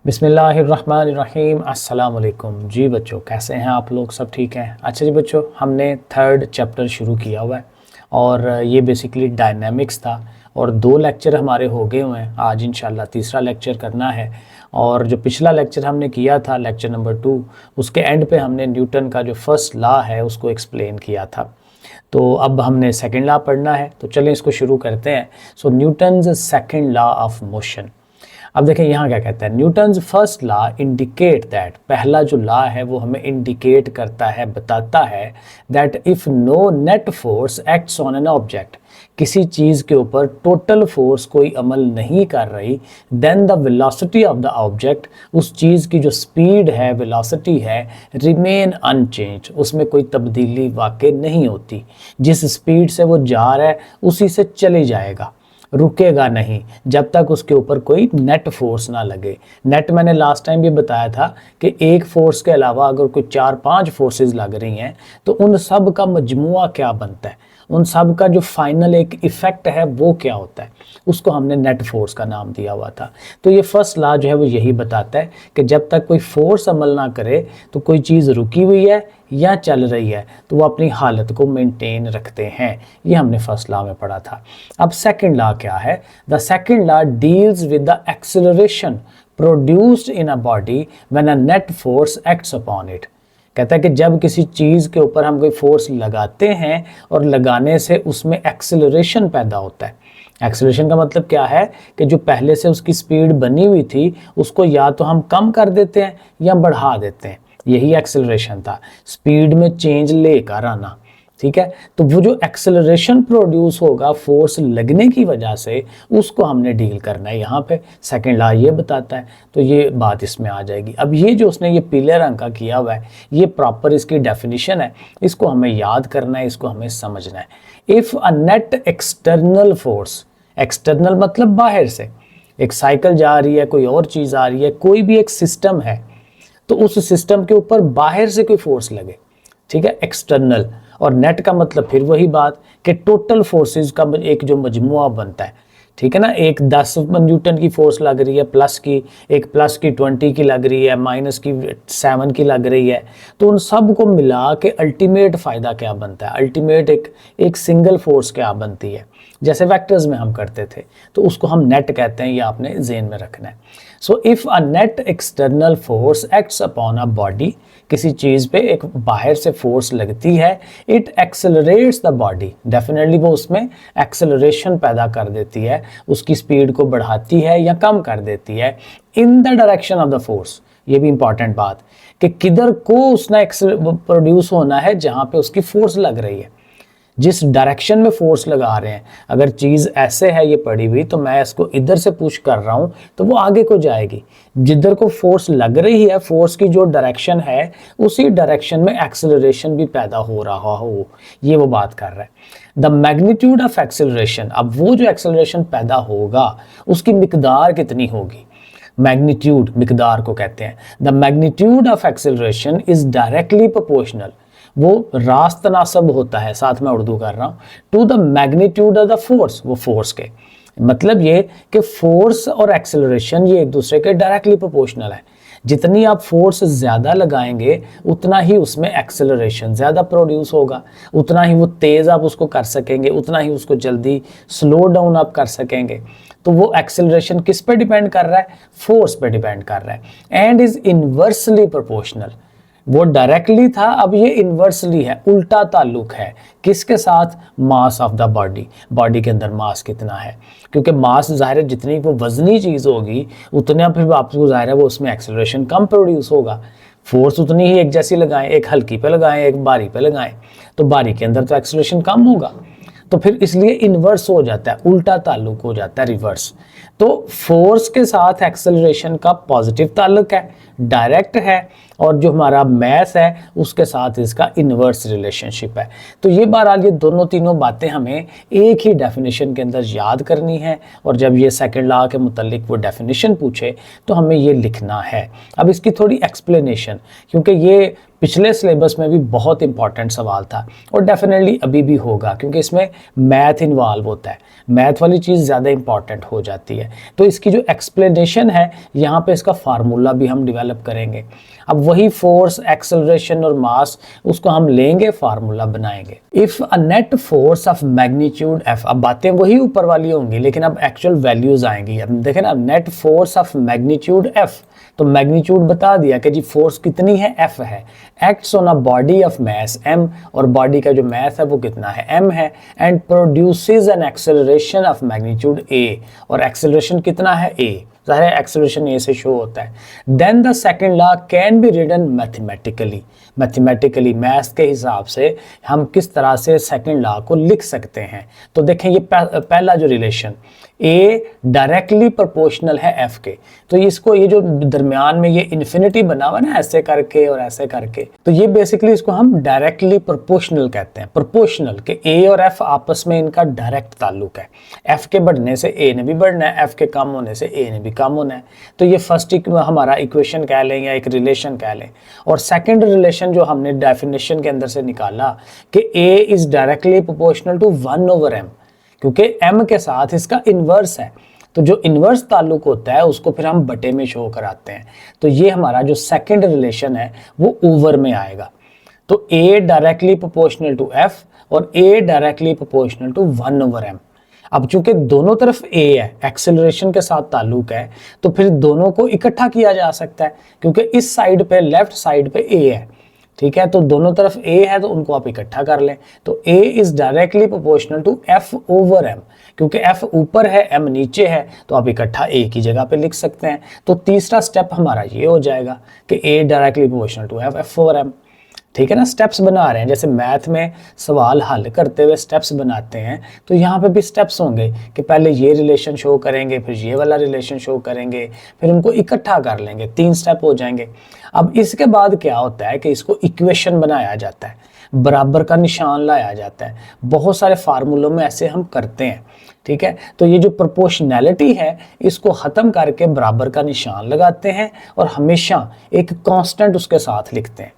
बिस्मिल्लाहिर्रहमानिर्रहीम अस्सलाम वालेकुम। जी बच्चों, कैसे हैं आप लोग? सब ठीक हैं? अच्छा जी बच्चों, हमने थर्ड चैप्टर शुरू किया हुआ है और ये बेसिकली डायनामिक्स था और 2 लेक्चर हमारे हो गए हुए हैं। आज इंशाल्लाह तीसरा लेक्चर करना है। और जो पिछला लेक्चर हमने किया था, लेक्चर नंबर 2, उसके एंड पे हमने न्यूटन का जो फर्स्ट लॉ है उसको एक्सप्लेन किया था। तो अब हमने सेकेंड लॉ पढ़ना है, तो चलें इसको शुरू करते हैं। So Newton's second law of motion. अब देखें यहाँ क्या कहता है, Newton's first law indicate that, पहला जो लॉ है वो हमें इंडिकेट करता है, बताता है that if no net force acts on an object, किसी चीज़ के ऊपर टोटल फोर्स कोई अमल नहीं कर रही, then the velocity of the object, उस चीज़ की जो स्पीड है, वेलोसिटी है, रिमेन अनचेंज, उसमें कोई तब्दीली वाकई नहीं होती। जिस स्पीड से वो जा रहा है उसी से चले जाएगा, रुकेगा नहीं जब तक उसके ऊपर कोई नेट फोर्स ना लगे। नेट मैंने लास्ट टाइम भी बताया था कि एक फोर्स के अलावा अगर कोई 4-5 फोर्सेस लग रही हैं तो उन सब का मजमुआ क्या बनता है, उन सब का जो फाइनल एक इफेक्ट है वो क्या होता है, उसको हमने नेट फोर्स का नाम दिया हुआ था। तो ये फर्स्ट लॉ जो है वो यही बताता है कि जब तक कोई फोर्स अमल ना करे तो कोई चीज़ रुकी हुई है या चल रही है तो वो अपनी हालत को मेंटेन रखते हैं। ये हमने फर्स्ट लॉ में पढ़ा था। अब सेकंड लॉ क्या है? The second law deals with the acceleration produced in a body when a net force acts upon it. कहता है कि जब किसी चीज़ के ऊपर हम कोई फोर्स लगाते हैं और लगाने से उसमें एक्सेलरेशन पैदा होता है। एक्सेलरेशन का मतलब क्या है कि जो पहले से उसकी स्पीड बनी हुई थी उसको या तो हम कम कर देते हैं या बढ़ा देते हैं, यही एक्सेलरेशन था, स्पीड में चेंज लेकर आना। ठीक है, तो वो जो एक्सेलरेशन प्रोड्यूस होगा फोर्स लगने की वजह से, उसको हमने डील करना है यहाँ पे। सेकंड लॉ ये बताता है, तो ये बात इसमें आ जाएगी। अब ये जो उसने ये पीले रंग का किया हुआ है, ये प्रॉपर इसकी डेफिनेशन है, इसको हमें याद करना है, इसको हमें समझना है। If a net external force, external मतलब बाहर से, एक साइकिल जा रही है, कोई और चीज़ आ रही है, कोई भी एक सिस्टम है, तो उस सिस्टम के ऊपर बाहर से कोई फोर्स लगे, ठीक है, एक्सटर्नल। और नेट का मतलब फिर वही बात कि टोटल फोर्सेस का एक जो मजमुआ बनता है, ठीक है ना। एक 10 न्यूटन की फोर्स लग रही है प्लस की, एक प्लस की 20 की लग रही है, माइनस की 7 की लग रही है, तो उन सब को मिला के अल्टीमेट फ़ायदा क्या बनता है, अल्टीमेट एक सिंगल फोर्स क्या बनती है, जैसे वेक्टर्स में हम करते थे, तो उसको हम नेट कहते हैं, ये आपने ज़हन में रखना है। So if a net external force acts upon a body, किसी चीज़ पे एक बाहर से फोर्स लगती है, it accelerates the body, definitely वो उसमें एक्सेलरेशन पैदा कर देती है, उसकी स्पीड को बढ़ाती है या कम कर देती है, in the direction of the force. ये भी इंपॉर्टेंट बात कि किधर को उसने प्रोड्यूस होना है, जहाँ पे उसकी फोर्स लग रही है, जिस डायरेक्शन में फोर्स लगा रहे हैं। अगर चीज़ ऐसे है ये पड़ी हुई, तो मैं इसको इधर से पुश कर रहा हूँ तो वो आगे को जाएगी। जिधर को फोर्स लग रही है, फोर्स की जो डायरेक्शन है, उसी डायरेक्शन में एक्सेलरेशन भी पैदा हो रहा हो, ये वो बात कर रहा है। द मैग्नीट्यूड ऑफ एक्सेलरेशन, अब वो जो एक्सेलरेशन पैदा होगा उसकी मिकदार कितनी होगी, मैग्नीट्यूड मिकदार को कहते हैं। The magnitude of acceleration is directly proportional, वो रास्त तनासब होता है, साथ में उर्दू कर रहा हूँ, to the magnitude of the force, वो फोर्स के, मतलब ये कि फोर्स और एक्सेलरेशन ये एक दूसरे के डायरेक्टली प्रोपोर्शनल है। जितनी आप फोर्स ज़्यादा लगाएंगे उतना ही उसमें एक्सेलरेशन ज़्यादा प्रोड्यूस होगा, उतना ही वो तेज़ आप उसको कर सकेंगे, उतना ही उसको जल्दी स्लो डाउन आप कर सकेंगे। तो वो एक्सेलरेशन किस पे डिपेंड कर रहा है? फोर्स पे डिपेंड कर रहा है। एंड इज़ इन्वर्सली प्रोपोर्शनल, वो डायरेक्टली था, अब ये इन्वर्सली है, उल्टा ताल्लुक है, किसके साथ? Mass of the body, body के अंदर मास कितना है, क्योंकि मास ज़ाहिर है जितनी वो वजनी चीज़ होगी उतना फिर आपको ज़ाहिर है वो उसमें एक्सेलरेशन कम प्रोड्यूस होगा। फोर्स उतनी ही एक जैसी लगाएं, एक हल्की पे लगाएं, एक भारी पे लगाएं, तो भारी के अंदर तो एक्सेलरेशन कम होगा, तो फिर इसलिए इन्वर्स हो जाता है, उल्टा ताल्लुक हो जाता है, रिवर्स। तो फोर्स के साथ एक्सेलरेशन का पॉजिटिव ताल्लुक है, डायरेक्ट है, और जो हमारा मैथ है उसके साथ इसका इन्वर्स रिलेशनशिप है। तो ये बहरहाल ये दोनों तीनों बातें हमें एक ही डेफिनेशन के अंदर याद करनी है, और जब ये सेकंड लॉ के मुतालिक वो डेफिनेशन पूछे तो हमें ये लिखना है। अब इसकी थोड़ी एक्सप्लेनेशन, क्योंकि ये पिछले सिलेबस में भी बहुत इंपॉर्टेंट सवाल था और डेफिनेटली अभी भी होगा, क्योंकि इसमें मैथ इन्वॉल्व होता है, मैथ वाली चीज़ ज़्यादा इंपॉर्टेंट हो जाती है। तो इसकी जो एक्सप्लेनेशन है यहाँ पे इसका फार्मूला भी हम डेवलप करेंगे। अब वही फोर्स, एक्सेलरेशन और मास, उसको हम लेंगे, फार्मूला बनाएंगे। If a net force of magnitude F, अब बातें वही ऊपर वाली होंगी लेकिन अब एक्चुअल वैल्यूज आएंगी। अब देखें ना, net force of magnitude F, तो मैग्नीट्यूड बता दिया कि जी फोर्स कितनी है, एफ है, acts on a body of mass M, और बॉडी का जो मास है वो कितना है, एम है, and produces an acceleration of magnitude A, और एक्सेलरेशन कितना है, ए, ज़ाहिर है एक्सेलरेशन ए से शो होता है। Then the second law can be written mathematically, mathematically maths के हिसाब से हम किस तरह से सेकंड लॉ को लिख सकते हैं। तो देखें ये पहला जो रिलेशन, ए डायरेक्टली प्रोपोर्शनल है एफ के, तो इसको ये जो दरमियान में ये इन्फिनिटी बना हुआ ना ऐसे करके और ऐसे करके, तो ये बेसिकली इसको हम डायरेक्टली प्रोपोर्शनल कहते हैं। प्रोपोर्शनल के ए और एफ आपस में इनका डायरेक्ट ताल्लुक है, एफ के बढ़ने से ए ने भी बढ़ना है, एफ के कम होने से ए ने भी कम होना है। तो ये फर्स्ट हमारा इक्वेशन कह लें या एक रिलेशन कह लें। और सेकेंड रिलेशन जो हमने डेफिनेशन के अंदर से निकाला कि a is directly proportional to 1/m, क्योंकि m के साथ इसका इन्वर्स है, तो जो इन्वर्स ताल्लुक होता है उसको फिर हम बटे में शो कराते हैं। तो ये हमारा जो सेकंड रिलेशन है वो ओवर में आएगा। तो a directly proportional to f और a directly proportional to 1/m। अब चूंकि दोनों तरफ a है, एक्सेलरेशन के साथ ताल्लुक है, तो फिर दोनों को इकट्ठा किया जा सकता है, क्योंकि इस साइड पे, लेफ्ट साइड पे a है, ठीक है, तो दोनों तरफ a है तो उनको आप इकट्ठा कर लें। तो a is directly proportional to f/m, क्योंकि f ऊपर है m नीचे है, तो आप इकट्ठा a की जगह पे लिख सकते हैं। तो तीसरा स्टेप हमारा ये हो जाएगा कि a directly proportional to f/m। ठीक है ना, स्टेप्स बना रहे हैं, जैसे मैथ में सवाल हल करते हुए स्टेप्स बनाते हैं, तो यहाँ पे भी स्टेप्स होंगे कि पहले ये रिलेशन शो करेंगे, फिर ये वाला रिलेशन शो करेंगे, फिर उनको इकट्ठा कर लेंगे, 3 स्टेप हो जाएंगे। अब इसके बाद क्या होता है कि इसको इक्वेशन बनाया जाता है, बराबर का निशान लाया जाता है। बहुत सारे फार्मूलों में ऐसे हम करते हैं, ठीक है। तो ये जो प्रोपोर्शनैलिटी है इसको ख़त्म करके बराबर का निशान लगाते हैं और हमेशा एक कांस्टेंट उसके साथ लिखते हैं,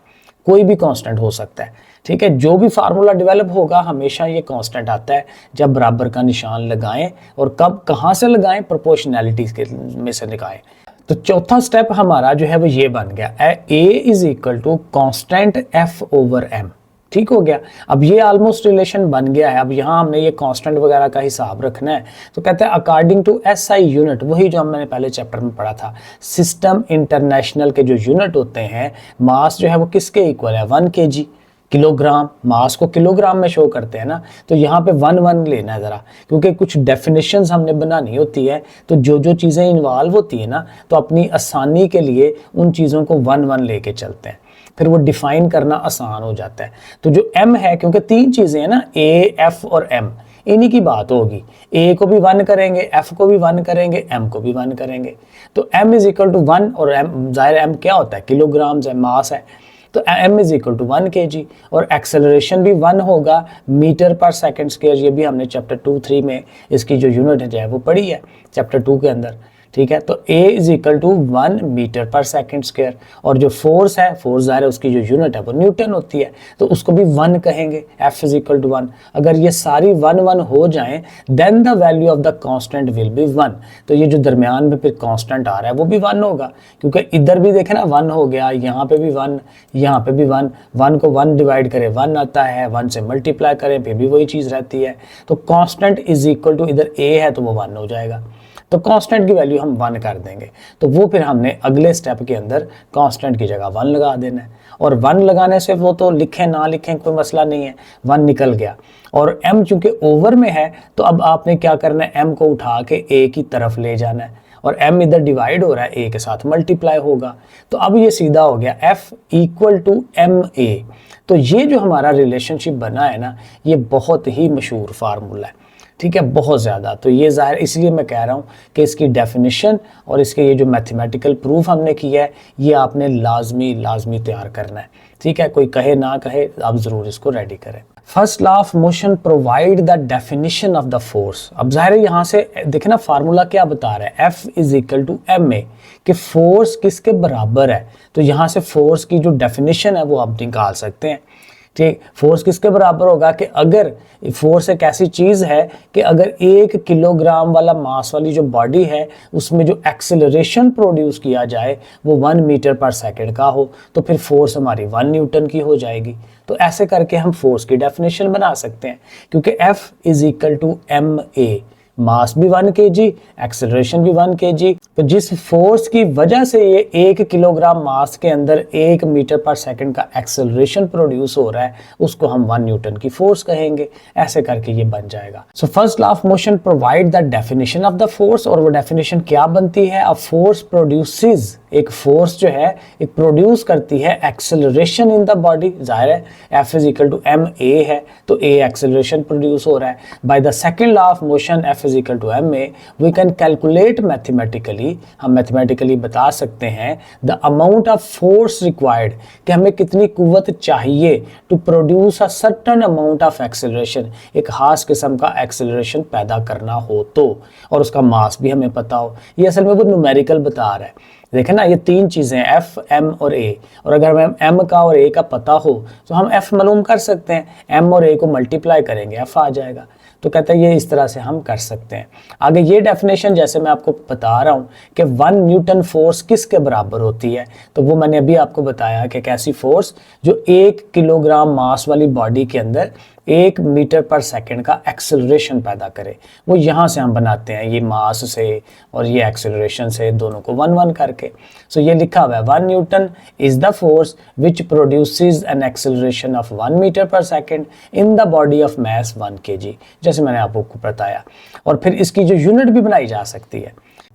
कोई भी कांस्टेंट हो सकता है, ठीक है। जो भी फार्मूला डेवलप होगा हमेशा ये कांस्टेंट आता है जब बराबर का निशान लगाएं, और कब कहाँ से लगाएं, प्रोपोर्शनैलिटी के में से लगाएं। तो चौथा स्टेप हमारा जो है वो ये बन गया, a is equal to constant f/m, ठीक हो गया। अब ये ऑलमोस्ट रिलेशन बन गया है। अब यहाँ हमने ये कांस्टेंट वगैरह का हिसाब रखना है, तो कहते हैं अकॉर्डिंग टू SI यूनिट, वही जो मैंने पहले चैप्टर में पढ़ा था, सिस्टम इंटरनेशनल के जो यूनिट होते हैं, मास जो है वो किसके इक्वल है, 1 kg, किलोग्राम, मास को किलोग्राम में शो करते हैं ना, तो यहाँ पे 1 लेना है ज़रा, क्योंकि कुछ डेफिनेशंस हमने बनानी होती है, तो जो जो चीज़ें इन्वॉल्व होती है ना, तो अपनी आसानी के लिए उन चीज़ों को 1 लेके चलते हैं, फिर वो डिफाइन करना आसान हो जाता है। तो जो m है, क्योंकि 3 चीज़ें हैं ना, a, f और m, इन्हीं की बात होगी, a को भी 1 करेंगे, f को भी 1 करेंगे, m को भी 1 करेंगे। तो m इज इक्वल टू 1, और m ज़ाहिर m क्या होता है, किलोग्राम्स है, मास है, तो m is equal to 1 kg, और एक्सेलरेशन भी 1 होगा, मीटर पर सेकंड स्क्वायर। ये भी हमने चैप्टर 2-3 में इसकी जो यूनिट है वो पढ़ी है, चैप्टर 2 के अंदर, ठीक है। तो a is equal to 1 metre पर सेकंड स्क्वायर, और जो फोर्स है, फोर्स ज़ाहिर है उसकी जो यूनिट है वो न्यूटन होती है, तो उसको भी 1 कहेंगे, f इज इक्वल टू 1। अगर ये सारी 1 हो जाएं, then the value of the constant will be 1। तो ये जो दरमियान में फिर कांस्टेंट आ रहा है वो भी 1 होगा, क्योंकि इधर भी देखें ना 1 हो गया, यहाँ पे भी 1, यहाँ पे भी 1, 1 को 1 डिवाइड करें 1 आता है, 1 से मल्टीप्लाई करें फिर भी वही चीज़ रहती है। तो कांस्टेंट इज इक्वल टू, इधर a है तो वो 1 हो जाएगा, तो कांस्टेंट की वैल्यू हम 1 कर देंगे। तो वो फिर हमने अगले स्टेप के अंदर कांस्टेंट की जगह 1 लगा देना है, और 1 लगाने से वो तो लिखें ना लिखें कोई मसला नहीं है, 1 निकल गया। और m चूंकि ओवर में है, तो अब आपने क्या करना है, m को उठा के a की तरफ ले जाना है, और m इधर डिवाइड हो रहा है, a के साथ मल्टीप्लाई होगा, तो अब ये सीधा हो गया f इक्वल टू ma। तो ये जो हमारा रिलेशनशिप बना है ना, ये बहुत ही मशहूर फार्मूला है, ठीक है, बहुत ज़्यादा। तो ये ज़ाहिर इसलिए मैं कह रहा हूँ कि इसकी डेफिनेशन और इसके ये जो मैथमेटिकल प्रूफ हमने किया है ये आपने लाजमी तैयार करना है। ठीक है, कोई कहे ना कहे आप ज़रूर इसको रेडी करें। First law of motion provide the definition of the force. अब ज़ाहिर है यहाँ से देखे ना फार्मूला क्या बता रहा है, F is equal to ma, कि फोर्स किसके बराबर है। तो यहाँ से फोर्स की जो डेफिनेशन है वो आप निकाल सकते हैं। ठीक, फोर्स किसके बराबर होगा कि अगर फोर्स एक ऐसी चीज़ है कि अगर 1 किलोग्राम वाला मास वाली जो बॉडी है उसमें जो एक्सेलरेशन प्रोड्यूस किया जाए वो 1 मीटर पर सेकंड का हो तो फिर फोर्स हमारी 1 न्यूटन की हो जाएगी। तो ऐसे करके हम फोर्स की डेफिनेशन बना सकते हैं, क्योंकि F is equal to ma, mass भी 1 kg, एक्सेलरेशन भी 1 kg। तो जिस फोर्स की वजह से ये 1 किलोग्राम मास के अंदर 1 मीटर पर सेकंड का एक्सेलरेशन प्रोड्यूस हो रहा है उसको हम 1 न्यूटन की फोर्स कहेंगे। ऐसे करके ये बन जाएगा। So first law of motion provide the definition of the force, और वो डेफिनेशन क्या बनती है, अ फोर्स प्रोड्यूसेस, एक फोर्स जो है एक प्रोड्यूस करती है एक्सेलरेशन इन द बॉडी। जाहिर है F is equal to ma है तो a एक्सेलरेशन प्रोड्यूस हो रहा है। By the second law of motion F is equal to ma we can calculate mathematically, हम मैथमेटिकली बता सकते हैं the amount of force required, कि हमें कितनी कुव्वत चाहिए to produce a certain amount of acceleration, एक खास किस्म का एक्सेलरेशन पैदा करना हो तो, और उसका मास भी हमें पता हो। ये असल में वो न्यूमेरिकल बता रहा है। देखें ना, ये 3 चीज़ें F, M और A, और अगर हमें M का और A का पता हो तो हम F मालूम कर सकते हैं, M और A को मल्टीप्लाई करेंगे F आ जाएगा। तो कहते हैं ये इस तरह से हम कर सकते हैं। आगे ये डेफिनेशन जैसे मैं आपको बता रहा हूँ कि 1 न्यूटन फोर्स किसके बराबर होती है, तो वो मैंने अभी आपको बताया कि कैसी फोर्स जो 1 किलोग्राम मास वाली बॉडी के अंदर 1 मीटर पर सेकंड का एक्सेलरेशन पैदा करे। वो यहाँ से हम बनाते हैं, ये मास से और ये एक्सेलरेशन से, दोनों को 1 करके। सो ये लिखा हुआ है 1 newton is the force which produces an acceleration of 1 metre पर second in the body of mass 1 kg, जैसे मैंने आपको बताया। और फिर इसकी जो यूनिट भी बनाई जा सकती है।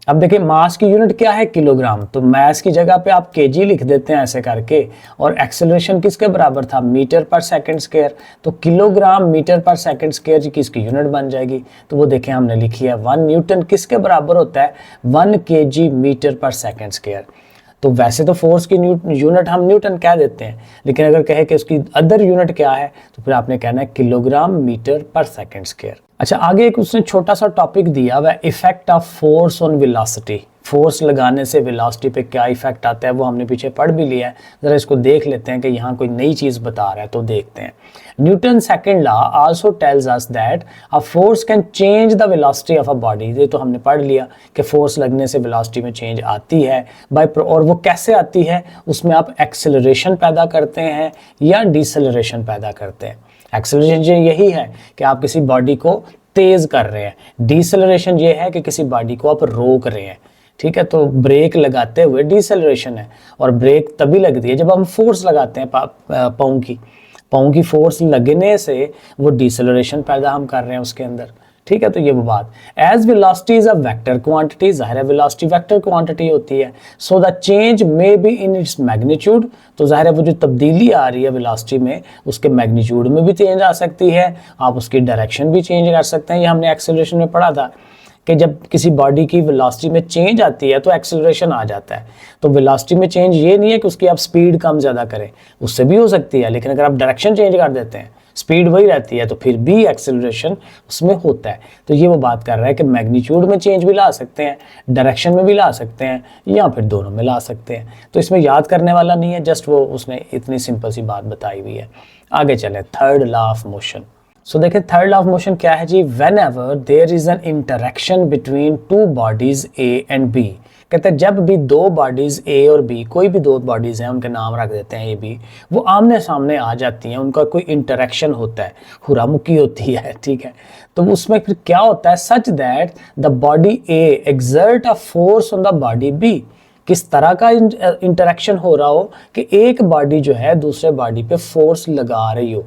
अब देखिए मास की यूनिट क्या है, किलोग्राम, तो मास की जगह पे आप केजी लिख देते हैं ऐसे करके। और एक्सेलरेशन किसके बराबर था, मीटर पर सेकंड स्क्वायर, तो किलोग्राम मीटर पर सेकंड स्क्वायर किसकी यूनिट बन जाएगी। तो वो देखें हमने लिखी है 1 न्यूटन किसके बराबर होता है, 1 kg मीटर पर सेकंड स्क्वायर। तो वैसे तो फोर्स की यूनिट हम न्यूटन कह देते हैं, लेकिन अगर कहे कि उसकी अदर यूनिट क्या है तो फिर आपने कहना है किलोग्राम मीटर पर सेकंड स्क्वायर। अच्छा, आगे एक उसने छोटा सा टॉपिक दिया हुआ है, effect of force on velocity. Force लगाने से वेलोसिटी पे क्या इफेक्ट आता है वो हमने पीछे पढ़ भी लिया है। ज़रा इसको देख लेते हैं कि यहाँ कोई नई चीज़ बता रहा है, तो देखते हैं। Newton second law also tells us that a force can change the velocity of a body. ये तो हमने पढ़ लिया कि फोर्स लगने से वेलोसिटी में चेंज आती है और वो कैसे आती है, उसमें आप एक्सेलरेशन पैदा करते हैं या डिसेलरेशन पैदा करते हैं। एक्सेलरेशन यही है कि आप किसी बॉडी को तेज कर रहे हैं, डिसेलरेशन ये है कि किसी बॉडी को आप रोक रहे हैं। ठीक है, तो ब्रेक लगाते हुए डिसेलरेशन है, और ब्रेक तभी लगती है जब हम फोर्स लगाते हैं पाँव की फोर्स लगने से वो डिसेलरेशन पैदा हम कर रहे हैं उसके अंदर। ठीक है, तो ये वो बात। As velocity is a vector quantity, जाहिर है वेलोसिटी वेक्टर क्वांटिटी होती है। So the change may be in its magnitude, तो जाहिर है वो जो तब्दीली आ रही है वेलोसिटी में उसके मैग्नीट्यूड में भी चेंज आ सकती है, आप उसकी डायरेक्शन भी चेंज कर सकते हैं। ये हमने एक्सेलरेशन में पढ़ा था कि जब किसी बॉडी की वेलोसिटी में चेंज आती है तो एक्सेलरेशन आ जाता है। तो वेलोसिटी में चेंज ये नहीं है कि उसकी आप स्पीड कम ज़्यादा करें, उससे भी हो सकती है, लेकिन अगर आप डायरेक्शन चेंज कर देते हैं स्पीड वही रहती है तो फिर भी एक्सेलरेशन उसमें होता है। तो ये वो बात कर रहा है कि मैग्नीट्यूड में चेंज भी ला सकते हैं, डायरेक्शन में भी ला सकते हैं, या फिर दोनों में ला सकते हैं। तो इसमें याद करने वाला नहीं है, जस्ट वो उसने इतनी सिंपल सी बात बताई हुई है। आगे चले, third law of motion. So देखिए थर्ड लॉ ऑफ मोशन क्या है जी, whenever there is an interaction between 2 bodies A and B. कहते हैं जब भी 2 बॉडीज ए और बी, कोई भी 2 बॉडीज हैं उनके नाम रख देते हैं ए बी, वो आमने सामने आ जाती हैं, उनका कोई इंटरेक्शन होता है, हुरामुकी होती है। ठीक है, तो उसमें फिर क्या होता है, such that the body A exert a force on the body B. किस तरह का इंटरेक्शन हो रहा हो कि एक बॉडी जो है दूसरे बॉडी पे फोर्स लगा रही हो।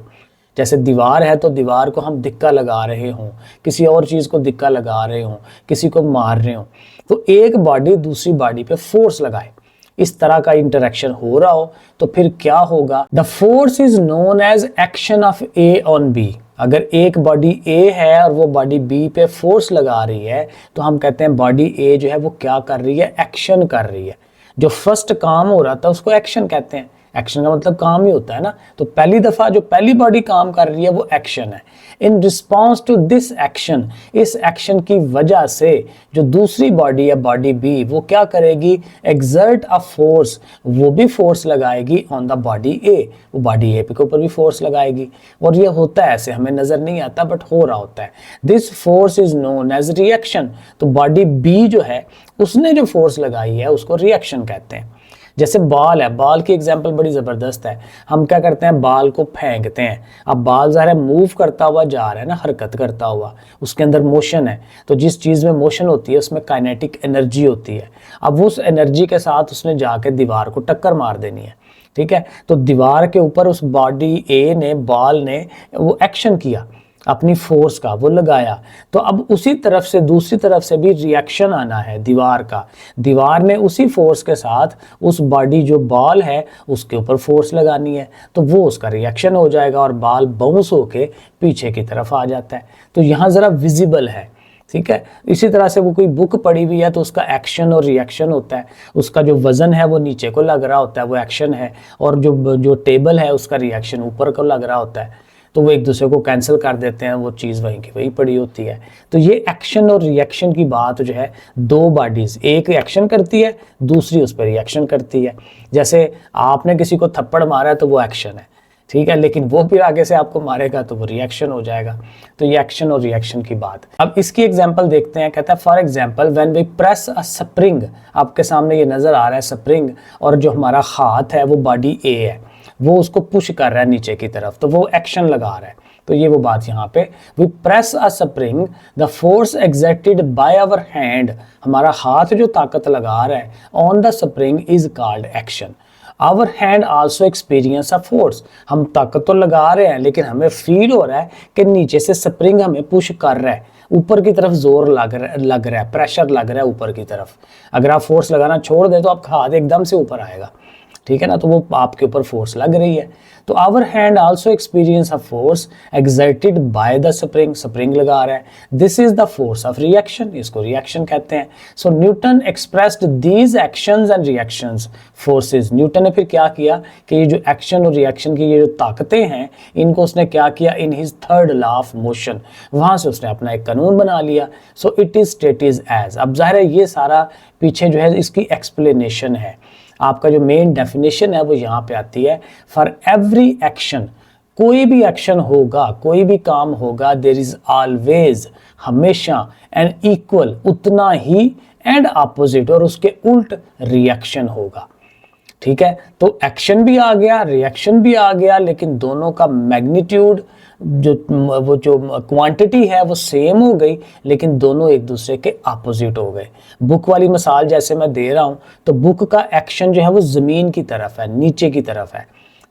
जैसे दीवार है तो दीवार को हम धिक्का लगा रहे हों, किसी और चीज़ को धिक्का लगा रहे हों, किसी को मार रहे हों, तो एक बॉडी दूसरी बॉडी पे फोर्स लगाए, इस तरह का इंटरेक्शन हो रहा हो तो फिर क्या होगा, the force is known as action of A on B. अगर एक बॉडी ए है और वो बॉडी बी पे फोर्स लगा रही है तो हम कहते हैं बॉडी ए जो है वो क्या कर रही है, एक्शन कर रही है। जो फर्स्ट काम हो रहा था उसको एक्शन कहते हैं। एक्शन का मतलब काम ही होता है ना। तो पहली दफा जो पहली बॉडी काम कर रही है वो एक्शन है। In response to this action, इस एक्शन की वजह से जो दूसरी बॉडी है बॉडी बी, वो क्या करेगी, एक्सर्ट अ फोर्स, वो भी फोर्स लगाएगी ऑन द बॉडी ए, वो बॉडी ए के ऊपर भी फोर्स लगाएगी। और ये होता है ऐसे, हमें नजर नहीं आता बट हो रहा होता है। This force is known as reaction. तो बॉडी बी जो है उसने जो फोर्स लगाई है उसको रिएक्शन कहते हैं। जैसे बाल है, बाल की एग्जांपल बड़ी ज़बरदस्त है। हम क्या करते हैं, बाल को फेंकते हैं। अब बाल ज़ाहिर है मूव करता हुआ जा रहा है ना, हरकत करता हुआ, उसके अंदर मोशन है। तो जिस चीज़ में मोशन होती है उसमें काइनेटिक एनर्जी होती है। अब उस एनर्जी के साथ उसने जाके दीवार को टक्कर मार देनी है, ठीक है। तो दीवार के ऊपर उस बॉडी ए ने, बाल ने वो एक्शन किया, अपनी फोर्स का वो लगाया। तो अब उसी तरफ से दूसरी तरफ से भी रिएक्शन आना है दीवार का। दीवार ने उसी फोर्स के साथ उस बॉडी जो बाल है उसके ऊपर फोर्स लगानी है, तो वो उसका रिएक्शन हो जाएगा और बाल बाउंस होके पीछे की तरफ आ जाता है। तो यहाँ ज़रा विजिबल है, ठीक है। इसी तरह से वो कोई बुक पड़ी हुई है तो उसका एक्शन और रिएक्शन होता है। उसका जो वज़न है वो नीचे को लग रहा होता है, वो एक्शन है, और जो टेबल है उसका रिएक्शन ऊपर को लग रहा होता है। तो वो एक दूसरे को कैंसिल कर देते हैं, वो चीज़ वहीं की वहीं पड़ी होती है। तो ये एक्शन और रिएक्शन की बात जो है, दो बॉडीज़, एक एक्शन करती है, दूसरी उस पर रिएक्शन करती है। जैसे आपने किसी को थप्पड़ मारा है तो वो एक्शन है, ठीक है, लेकिन वो फिर आगे से आपको मारेगा तो वो रिएक्शन हो जाएगा। तो ये एक्शन और रिएक्शन की बात। अब इसकी एग्जांपल देखते हैं। कहता है for example when we press a spring, आपके सामने ये नज़र आ रहा है स्प्रिंग, और जो हमारा हाथ है वो बॉडी ए है, वो उसको पुश कर रहा है नीचे की तरफ, तो वो एक्शन लगा रहा है। तो ये वो बात यहाँ पे, we press a spring, the force exerted by our hand, हमारा हाथ जो ताकत लगा रहा है on the spring is called action. Our hand also experience a force, हम ताकत तो लगा रहे हैं लेकिन हमें फील हो रहा है कि नीचे से स्प्रिंग हमें पुश कर रहा है, ऊपर की तरफ जोर लग रहा है, प्रेशर लग रहा है ऊपर की तरफ। अगर आप फोर्स लगाना छोड़ दें तो आपका हाथ एकदम से ऊपर आएगा, ठीक है ना, तो वो आपके ऊपर फोर्स लग रही है। तो our hand also experience a force exerted by the spring, spring लगा रहा है, this is the force of reaction, इसको रिएक्शन कहते हैं। So Newton expressed these actions and reactions forces, Newton ने फिर क्या किया कि ये जो एक्शन और रिएक्शन की ये जो ताकतें हैं इनको उसने क्या किया, in his third law of motion, वहां से उसने अपना एक कानून बना लिया। So it is stated as, अब जाहिर है ये सारा पीछे जो है इसकी एक्सप्लेनेशन है। आपका जो मेन डेफिनेशन है वो यहाँ पे आती है, फॉर एवरी एक्शन, कोई भी एक्शन होगा, कोई भी काम होगा, देयर इज ऑलवेज, हमेशा, एन इक्वल, उतना ही, एंड ऑपोजिट, और उसके उल्ट रिएक्शन होगा, ठीक है। तो एक्शन भी आ गया, रिएक्शन भी आ गया, लेकिन दोनों का मैग्नीट्यूड, वो जो क्वांटिटी है वो सेम हो गई, लेकिन दोनों एक दूसरे के अपोजिट हो गए। बुक वाली मिसाल जैसे मैं दे रहा हूँ, तो बुक का एक्शन जो है वो ज़मीन की तरफ है, नीचे की तरफ है,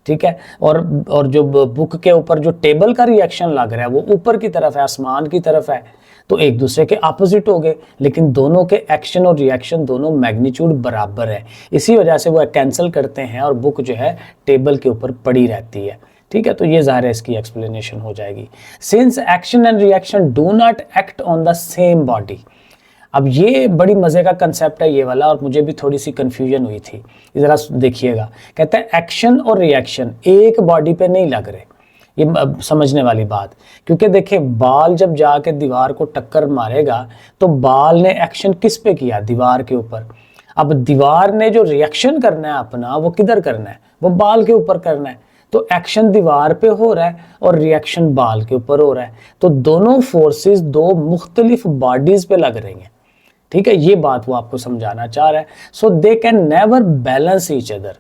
ठीक है, और जो बुक के ऊपर जो टेबल का रिएक्शन लग रहा है वो ऊपर की तरफ है, आसमान की तरफ है। तो एक दूसरे के अपोजिट हो गए, लेकिन दोनों के एक्शन और रिएक्शन दोनों मैग्नीट्यूड बराबर है, इसी वजह से वो कैंसिल करते हैं और बुक जो है टेबल के ऊपर पड़ी रहती है, ठीक है। तो ये ज़ाहिर है इसकी एक्सप्लेनेशन हो जाएगी। Since action and reaction do not act on the same body, अब ये बड़ी मज़े का कंसेप्ट है ये वाला, और मुझे भी थोड़ी सी कंफ्यूजन हुई थी, ज़रा देखिएगा। कहते हैं एक्शन और रिएक्शन एक बॉडी पे नहीं लग रहे, ये समझने वाली बात, क्योंकि देखिए बाल जब जाके दीवार को टक्कर मारेगा तो बाल ने एक्शन किस पे किया, दीवार के ऊपर। अब दीवार ने जो रिएक्शन करना है अपना वो किधर करना है, वो बाल के ऊपर करना है। तो एक्शन दीवार पे हो रहा है और रिएक्शन बाल के ऊपर हो रहा है, तो दोनों फोर्सेस दो मुख्तलिफ बॉडीज पे लग रही हैं, ठीक है। ये बात वो आपको समझाना चाह रहा है। So they can never balance each other,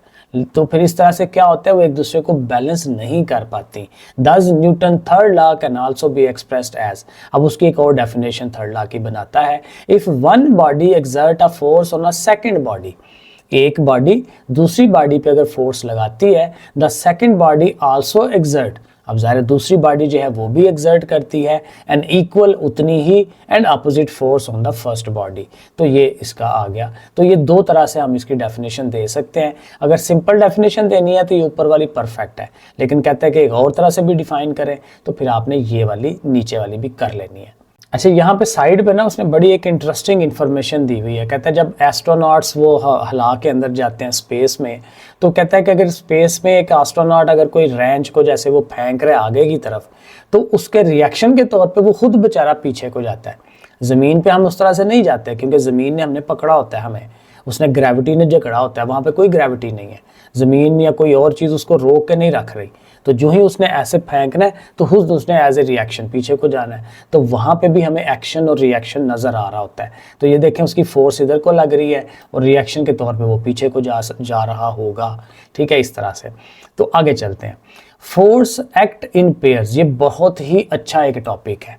तो फिर इस तरह से क्या होता है, वो एक दूसरे को बैलेंस नहीं कर पाती। This Newton third law can also be expressed as, अब उसकी एक और डेफिनेशन थर्ड लॉ की बनाता है, if one body exert a force on a second body, एक बॉडी दूसरी बॉडी पे अगर फोर्स लगाती है, the second body also exert, अब ज़ाहिर दूसरी बॉडी जो है वो भी एक्सर्ट करती है एंड इक्वल उतनी ही and opposite force on the first body. तो ये इसका आ गया। तो ये दो तरह से हम इसकी डेफिनेशन दे सकते हैं। अगर सिंपल डेफिनेशन देनी है तो ये ऊपर वाली परफेक्ट है, लेकिन कहते हैं कि एक और तरह से भी डिफाइन करें तो फिर आपने ये वाली नीचे वाली भी कर लेनी है। अच्छा, यहाँ पे साइड पे ना उसने बड़ी एक इंटरेस्टिंग इन्फॉर्मेशन दी हुई है। कहता है जब एस्ट्रोनॉट्स वो हला के अंदर जाते हैं स्पेस में, तो कहता है कि अगर स्पेस में एक एस्ट्रोनॉट अगर कोई रेंच को जैसे वो फेंक रहे आगे की तरफ, तो उसके रिएक्शन के तौर पे वो खुद बेचारा पीछे को जाता है। ज़मीन पे हम उस तरह से नहीं जाते क्योंकि ज़मीन ने हमने पकड़ा होता है, हमें उसने ग्रेविटी ने जकड़ा होता है, वहाँ पे कोई ग्रेविटी नहीं है, ज़मीन या कोई और चीज़ उसको रोक के नहीं रख रही। तो जो ही उसने ऐसे फेंकना है तो खुद उसने एज ए रिएक्शन पीछे को जाना है, तो वहाँ पे भी हमें एक्शन और रिएक्शन नज़र आ रहा होता है। तो ये देखें उसकी फोर्स इधर को लग रही है और रिएक्शन के तौर पे वो पीछे को जा रहा होगा। ठीक है, इस तरह से। तो आगे चलते हैं। फोर्स एक्ट इन पेयर्स, ये बहुत ही अच्छा एक टॉपिक है।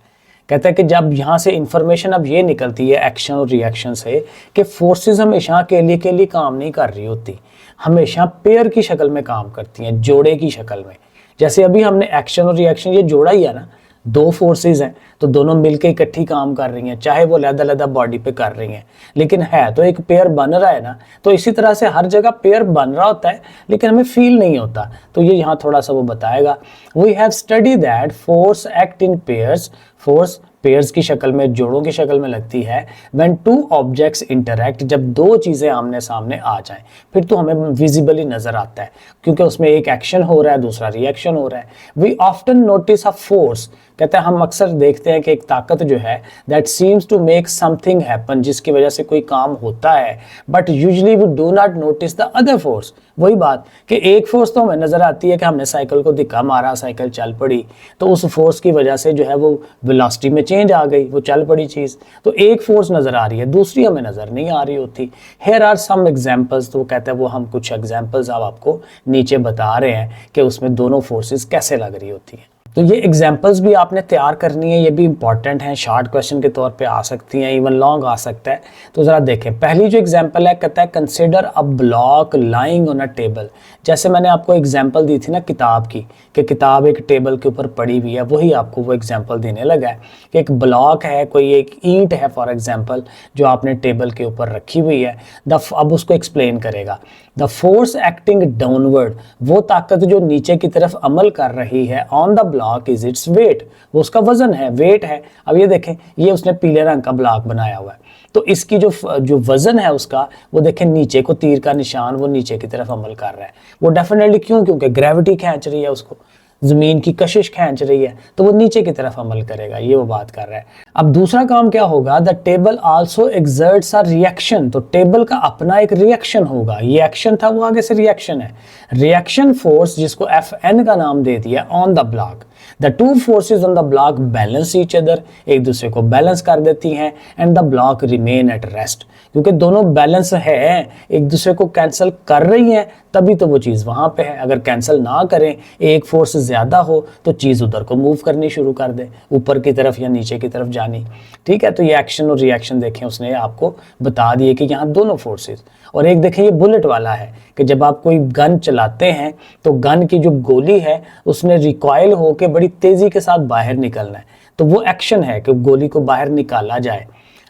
कहता है कि जब यहाँ से इंफॉर्मेशन अब ये निकलती है एक्शन और रिएक्शन से कि फोर्सेस हमेशा अकेले के लिए काम नहीं कर रही होती, हमेशा पेयर की शक्ल में काम करती हैं, जोड़े की शक्ल में। जैसे अभी हमने एक्शन और रिएक्शन ये जोड़ा ही है ना, दो फोर्सेस हैं तो दोनों मिलके इकट्ठी काम कर रही हैं, चाहे वो अलग-अलग बॉडी पे कर रही हैं, लेकिन है तो एक पेयर बन रहा है ना। तो इसी तरह से हर जगह पेयर बन रहा होता है लेकिन हमें फील नहीं होता। तो ये यहाँ थोड़ा सा वो बताएगा। We have study that force act in pairs, force pairs की शक्ल में, जोड़ों की शक्ल में लगती है व्हेन टू ऑब्जेक्ट्स इंटरैक्ट, जब दो चीज़ें आमने सामने आ जाएं, फिर तो हमें विजिबली नज़र आता है क्योंकि उसमें एक एक्शन हो रहा है, दूसरा रिएक्शन हो रहा है। We often notice a force, कहते हैं हम अक्सर देखते हैं कि एक ताकत जो है that seems to make something happen, जिसकी वजह से कोई काम होता है, but usually we do not notice the other force. वही बात कि एक फोर्स तो हमें नज़र आती है कि हमने साइकिल को धक्का मारा, साइकिल चल पड़ी, तो उस फोर्स की वजह से जो है वो वेलोसिटी में चेंज आ गई, वो चल पड़ी चीज़। तो एक फोर्स नज़र आ रही है, दूसरी हमें नज़र नहीं आ रही होती। हेयर आर सम एग्जाम्पल्स, तो वो कहते हैं वो हम कुछ एग्जाम्पल्स अब आपको नीचे बता रहे हैं कि उसमें दोनों फोर्सेस कैसे लग रही होती हैं। तो ये एग्जाम्पल्स भी आपने तैयार करनी है, ये भी इंपॉर्टेंट हैं, शॉर्ट क्वेश्चन के तौर पे आ सकती हैं, इवन लॉन्ग आ सकता है। तो ज़रा देखें, पहली जो एग्जाम्पल है कहता है consider a block lying on a table. जैसे मैंने आपको एग्जाम्पल दी थी ना किताब की, कि किताब एक टेबल के ऊपर पड़ी हुई है, वही आपको वो एग्जाम्पल देने लगा है कि एक ब्लॉक है, कोई एक ईंट है फॉर एग्जाम्पल, जो आपने टेबल के ऊपर रखी हुई है। अब उसको एक्सप्लेन करेगा। द फोर्स एक्टिंग डाउनवर्ड, वो ताकत जो नीचे की तरफ अमल कर रही है on the block is its weight, वो उसका वजन है, वेट है। अब ये देखें, ये उसने पीले रंग का ब्लॉक बनाया हुआ है, तो इसकी जो वजन है उसका, वो देखें नीचे को तीर का निशान, वो नीचे की तरफ अमल कर रहा है। वो डेफिनेटली क्यों? क्योंकि ग्रेविटी खींच रही है उसको, जमीन की कशिश खींच रही है, तो वो नीचे की तरफ अमल करेगा, ये वो बात कर रहा है। अब दूसरा काम क्या होगा, the table also exerts a reaction, तो टेबल का अपना एक रिएक्शन होगा। ये एक्शन था, वो आगे से रिएक्शन है, रिएक्शन फोर्स जिसको Fn का नाम दे दिया on the block. The two forces on the block balance each other, एक दूसरे को बैलेंस कर देती हैं, and the block remain at rest, क्योंकि दोनों बैलेंस है, एक दूसरे को कैंसिल कर रही हैं, तभी तो वो चीज़ वहाँ पे है। अगर कैंसिल ना करें, एक फोर्स ज़्यादा हो तो चीज़ उधर को मूव करनी शुरू कर दे, ऊपर की तरफ या नीचे की तरफ जानी। ठीक है, तो ये एक्शन और रिएक्शन देखें, उसने आपको बता दिए कि यहाँ दोनों फोर्सेस। और एक देखें, ये बुलेट वाला है कि जब आप कोई गन चलाते हैं तो गन की जो गोली है उसने रिकॉइल होकर बड़ी तेज़ी के साथ बाहर निकलना है, तो वो एक्शन है कि गोली को बाहर निकाला जाए।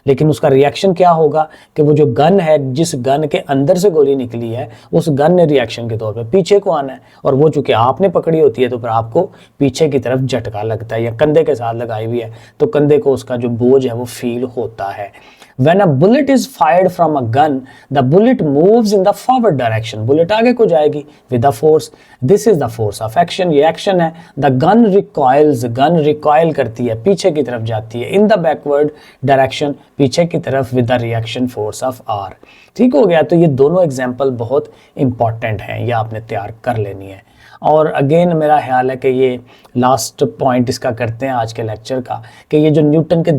लेकिन उसका रिएक्शन क्या होगा कि वो जो गन है, जिस गन के अंदर से गोली निकली है, उस गन ने रिएक्शन के तौर पे पीछे को आना है, और वो चूंकि आपने पकड़ी होती है तो फिर आपको पीछे की तरफ झटका लगता है, या कंधे के साथ लगाई हुई है तो कंधे को उसका जो बोझ है वो फील होता है। When a bullet is fired from a gun, the bullet moves in the forward direction. Bullet आगे को जाएगी with the force. This is the force of action. ये action है. The gun recoils. Gun recoil करती है, पीछे की तरफ जाती है. In the backward direction, पीछे की तरफ with the reaction force of R. ठीक हो गया। तो ये दोनों एग्जाम्पल बहुत इंपॉर्टेंट हैं, ये आपने तैयार कर लेनी है। और अगेन मेरा ख्याल है कि ये लास्ट पॉइंट इसका करते हैं आज के लेक्चर का, कि ये जो न्यूटन के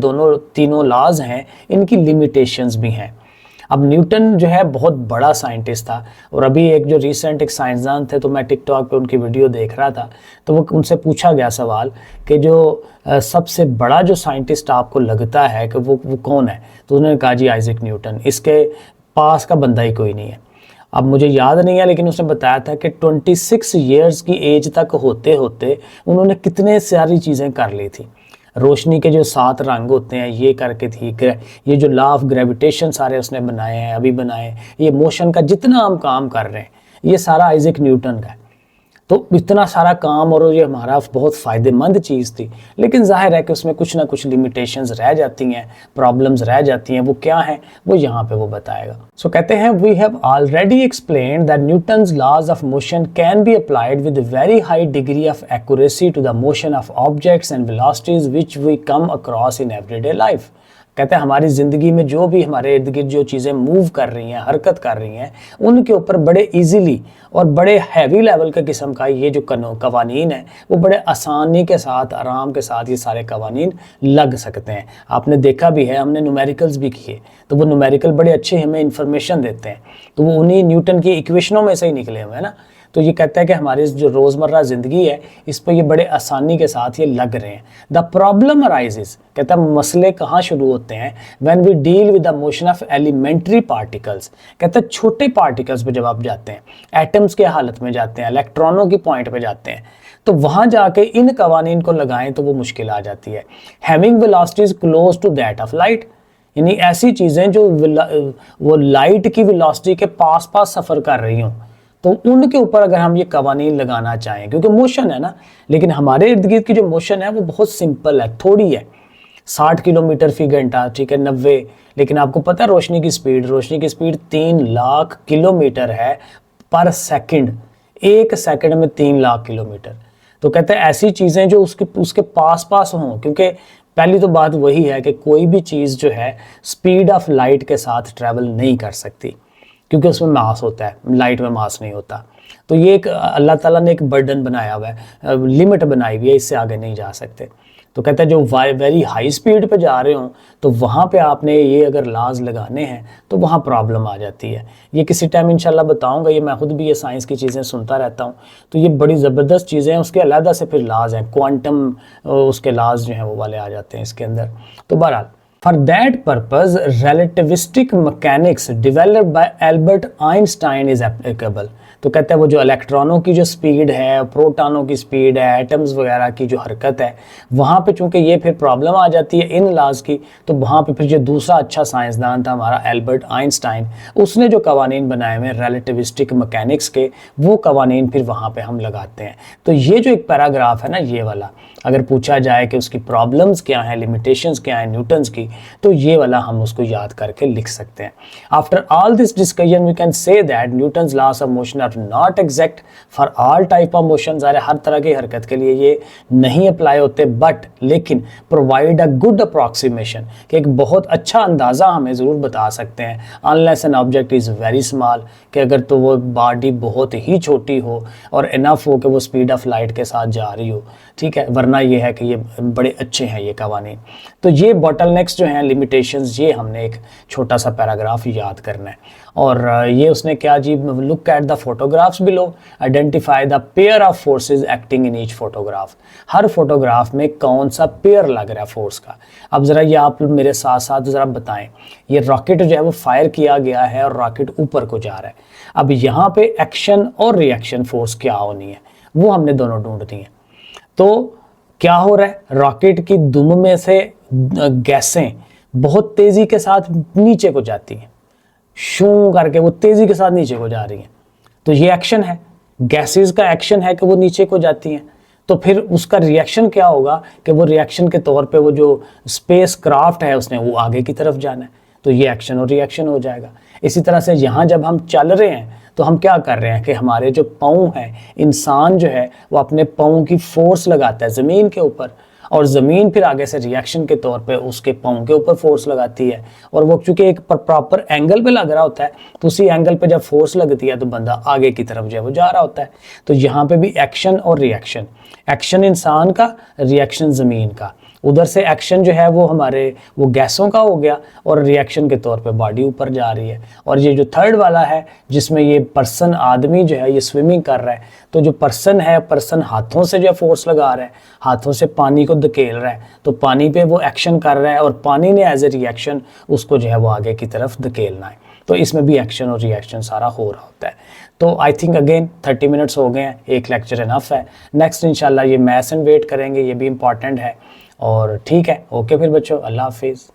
तीनों लॉज हैं, इनकी लिमिटेशंस भी हैं। अब न्यूटन जो है बहुत बड़ा साइंटिस्ट था, और अभी एक जो रिसेंट एक साइंसदान थे, तो मैं टिकटॉक पे उनकी वीडियो देख रहा था, तो वो उनसे पूछा गया सवाल कि जो सबसे बड़ा जो साइंटिस्ट आपको लगता है कि वो कौन है, तो उन्होंने कहा जी आइजैक न्यूटन, इसके पास का बंदा ही कोई नहीं है। अब मुझे याद नहीं है, लेकिन उसने बताया था कि 26 ईयर्स की एज तक होते होते उन्होंने कितने सारी चीज़ें कर ली थी। रोशनी के जो 7 रंग होते हैं ये करके थी, ये जो लॉ ऑफ ग्रेविटेशन सारे उसने बनाए हैं, अभी बनाए, ये मोशन का जितना हम काम कर रहे हैं ये सारा आइजैक न्यूटन का है। तो इतना सारा काम और ये हमारा बहुत फ़ायदेमंद चीज़ थी, लेकिन जाहिर है कि उसमें कुछ ना कुछ लिमिटेशंस रह जाती हैं, प्रॉब्लम्स रह जाती हैं। वो क्या है वो यहाँ पे वो बताएगा। सो कहते हैं we have already explained that Newton's laws of motion can be applied with very high degree of accuracy to the motion of objects and velocities which we come across in everyday life. कहते हैं हमारी ज़िंदगी में जो भी हमारे इर्द गिर्द जो चीज़ें मूव कर रही हैं, हरकत कर रही हैं, उनके ऊपर बड़े इजीली और बड़े हैवी लेवल के किस्म का ये जो कवानीन है वो बड़े आसानी के साथ, आराम के साथ ये सारे कवानीन लग सकते हैं। आपने देखा भी है, हमने न्यूमेरिकल्स भी किए, तो वो न्यूमेरिकल बड़े अच्छे हमें इंफॉर्मेशन देते हैं, तो वो उन्हीं न्यूटन की इक्वेशनों में से ही निकले हुए हैं ना। तो ये कहता है कि हमारी जो रोज़मर्रा ज़िंदगी है इस पर ये बड़े आसानी के साथ ये लग रहे हैं। द प्रॉब्लम अराइजेस, कहता है मसले कहाँ शुरू होते हैं, when we deal with the motion of elementary particles. कहता है छोटे पार्टिकल्स पे जब आप जाते हैं, एटम्स के हालत में जाते हैं, इलेक्ट्रॉनों की पॉइंट पे जाते हैं, तो वहाँ जाके इन कवानीन को लगाएं तो वो मुश्किल आ जाती है। Having velocities close to that of light, यानी ऐसी चीज़ें जो वो लाइट की वेलोसिटी के पास पास सफ़र कर रही हों, तो उनके ऊपर अगर हम ये कवानीन लगाना चाहें, क्योंकि मोशन है ना, लेकिन हमारे इर्द गिर्द की जो मोशन है वो बहुत सिंपल है, थोड़ी है, 60 किलोमीटर फी घंटा, ठीक है, 90। लेकिन आपको पता है रोशनी की स्पीड 3 लाख किलोमीटर है पर सेकंड, 1 सेकंड में 3 लाख किलोमीटर। तो कहते हैं ऐसी चीज़ें जो उसके पास पास हों, क्योंकि पहली तो बात वही है कि कोई भी चीज़ जो है स्पीड ऑफ लाइट के साथ ट्रैवल नहीं कर सकती, क्योंकि उसमें मास होता है, लाइट में मास नहीं होता। तो ये एक अल्लाह ताला ने एक बर्डन बनाया हुआ है, लिमिट बनाई हुई है, इससे आगे नहीं जा सकते। तो कहता है जो वेरी हाई स्पीड पे जा रहे हों तो वहाँ पे आपने ये अगर लाज लगाने हैं तो वहाँ प्रॉब्लम आ जाती है। ये किसी टाइम इंशाल्लाह बताऊँगा, ये मैं खुद भी ये साइंस की चीज़ें सुनता रहता हूँ, तो ये बड़ी ज़बरदस्त चीज़ें हैं। उसके अलग से फिर लाज हैं, क्वांटम उसके लाज जो हैं वो वाले आ जाते हैं इसके अंदर। तो बहरहाल For that purpose, relativistic mechanics developed by Albert Einstein is applicable। तो कहते हैं वो जो इलेक्ट्रॉनों की जो स्पीड है, प्रोटॉनों की स्पीड है, एटम्स वगैरह की जो हरकत है, वहाँ पे चूंकि ये फिर प्रॉब्लम आ जाती है इन लॉज की, तो वहाँ पे फिर जो दूसरा अच्छा साइंसदान था हमारा एल्बर्ट आइंस्टाइन, उसने जो कवानीन बनाए हुए रेलेटिविस्टिक मैकेनिक्स के, वो कवानीन फिर वहाँ पे हम लगाते हैं। तो ये जो एक पैराग्राफ है ना, ये वाला अगर पूछा जाए कि उसकी प्रॉब्लम्स क्या हैं, लिमिटेशंस क्या हैं न्यूटन्स की, तो ये वाला हम उसको याद करके लिख सकते हैं। After all this discussion we can say that Newton's laws of motion are not exact for all type of motion. ज़ाहिर हर तरह की हरकत के लिए ये नहीं अप्लाई होते, बट लेकिन प्रोवाइड अ गुड अप्रॉक्सीमेशन, कि एक बहुत अच्छा अंदाज़ा हमें ज़रूर बता सकते हैं। Unless an object is very small, कि अगर तो वो बॉडी बहुत ही छोटी हो और इनफ हो कि वो स्पीड ऑफ लाइट के साथ जा रही हो, ठीक है, वरना ये है कि ये बड़े अच्छे हैं ये कवानीन। तो ये बॉटलनेक्स जो हैं, लिमिटेशंस, ये हमने एक छोटा सा पैराग्राफ याद करना है। और ये उसने क्या जी, look at the photographs below, identify the pair of forces acting in each photograph. हर फोटोग्राफ में कौन सा पेयर लग रहा है फोर्स का। अब ज़रा ये आप मेरे साथ साथ ज़रा बताएं, ये रॉकेट जो है वो फायर किया गया है और रॉकेट ऊपर को जा रहा है। अब यहाँ पे एक्शन और रिएक्शन फोर्स क्या होनी है, वो हमने दोनों ढूंढनी है। तो क्या हो रहा है, रॉकेट की दुम में से गैसें बहुत तेज़ी के साथ नीचे को जाती हैं, शू करके वो तेज़ी के साथ नीचे को जा रही हैं। तो ये एक्शन है, गैसेस का एक्शन है कि वो नीचे को जाती हैं। तो फिर उसका रिएक्शन क्या होगा कि वो रिएक्शन के तौर पे वो जो स्पेस क्राफ्ट है उसने वो आगे की तरफ जाना है, तो ये एक्शन और रिएक्शन हो जाएगा। इसी तरह से यहाँ जब हम चल रहे हैं तो हम क्या कर रहे हैं कि हमारे जो पाँव हैं, इंसान जो है वो अपने पाँव की फोर्स लगाता है ज़मीन के ऊपर, और ज़मीन फिर आगे से रिएक्शन के तौर पे उसके पाँव के ऊपर फोर्स लगाती है। और वो चूँकि एक प्रॉपर एंगल पे लग रहा होता है, तो उसी एंगल पे जब फोर्स लगती है तो बंदा आगे की तरफ जो है वो जा रहा होता है। तो यहाँ पे भी एक्शन और रिएक्शन, एक्शन इंसान का, रिएक्शन ज़मीन का। उधर से एक्शन जो है वो हमारे वो गैसों का हो गया, और रिएक्शन के तौर पे बॉडी ऊपर जा रही है। और ये जो थर्ड वाला है जिसमें ये पर्सन, आदमी जो है ये स्विमिंग कर रहा है, तो जो पर्सन है, पर्सन हाथों से जो फोर्स लगा रहा है, हाथों से पानी को धकेल रहा है, तो पानी पे वो एक्शन कर रहा है और पानी ने एज ए रिएक्शन उसको जो है वो आगे की तरफ धकेलना है। तो इसमें भी एक्शन और रिएक्शन सारा हो रहा होता है। तो आई थिंक अगेन 30 मिनट्स हो गए हैं, एक लेक्चर इनफ है। नेक्स्ट इंशाल्लाह ये मैथ्स एंड वेट करेंगे, ये भी इंपॉर्टेंट है। और ठीक है, ओके फिर बच्चों, अल्लाह हाफिज़।